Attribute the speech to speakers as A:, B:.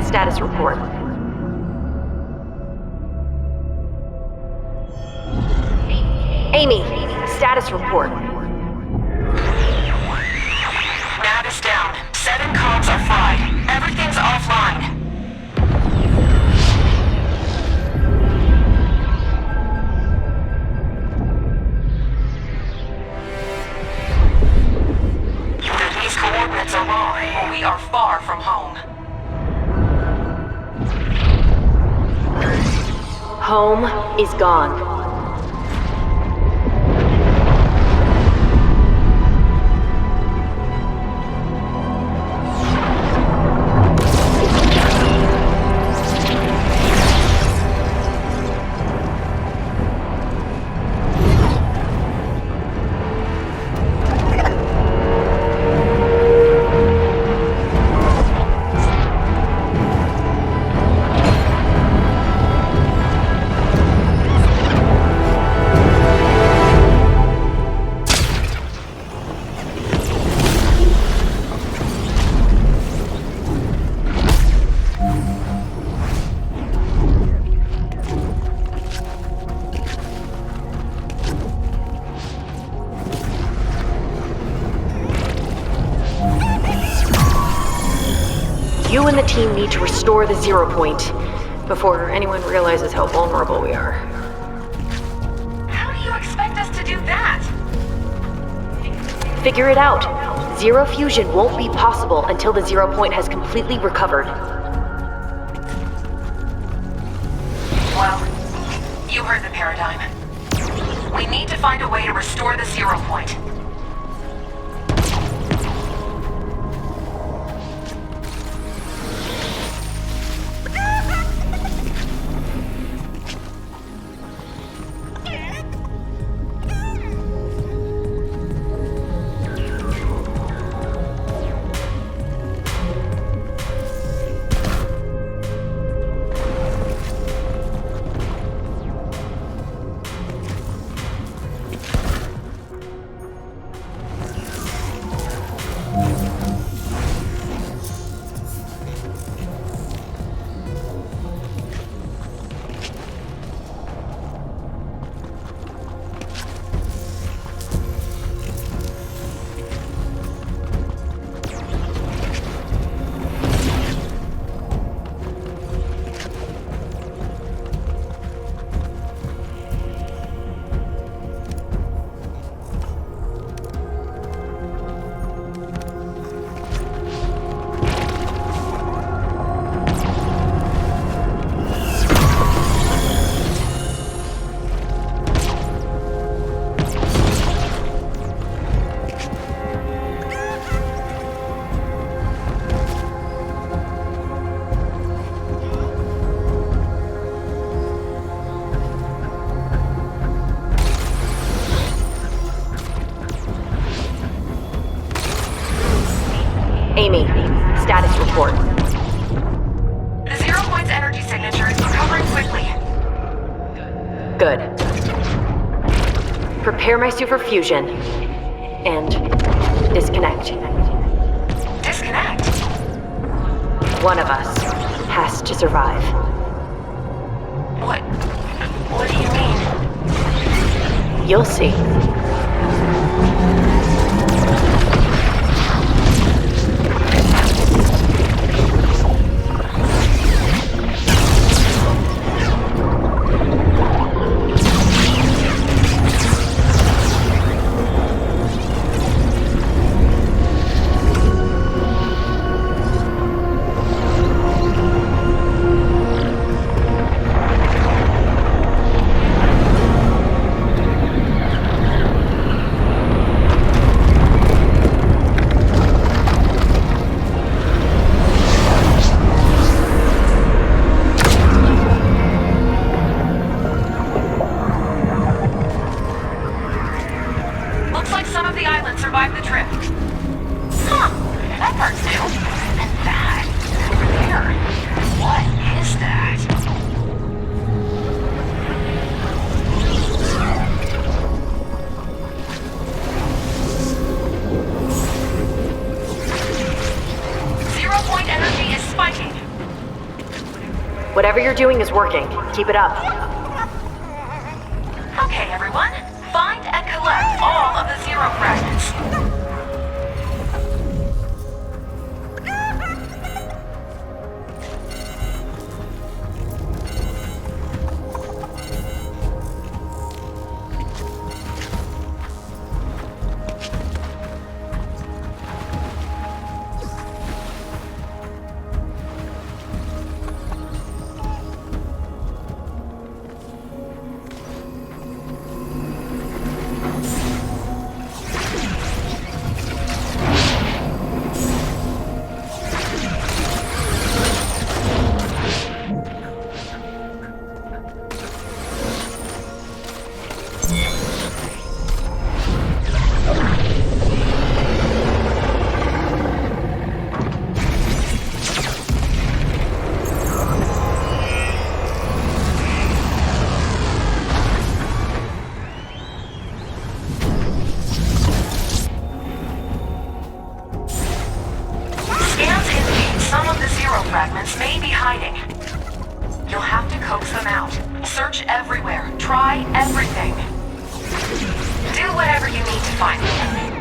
A: status report. Amy, status report.
B: Nav is down. 7 comms are fried. Everything's offline. These coordinates are wrong. We are far from home.
A: Home is gone. You and the team need to restore the zero point before anyone realizes how vulnerable we are.
B: How do you expect us to do that?
A: Figure it out. Zero fusion won't be possible until the zero point has completely recovered.
B: Well, you heard the paradigm. We need to find a way to restore the zero point.
A: Amy, status report.
B: The zero point's energy signature is recovering quickly.
A: Good. Prepare my suit for fusion. And disconnect.
B: Disconnect?
A: One of us has to survive.
B: What do you mean?
A: You'll see. Whatever you're doing is working. Keep it up.
B: Okay, everyone. Find and collect all of the Zero fragments. Some of the Zero fragments may be hiding. You'll have to coax them out. Search everywhere. Try everything. Do whatever you need to find them.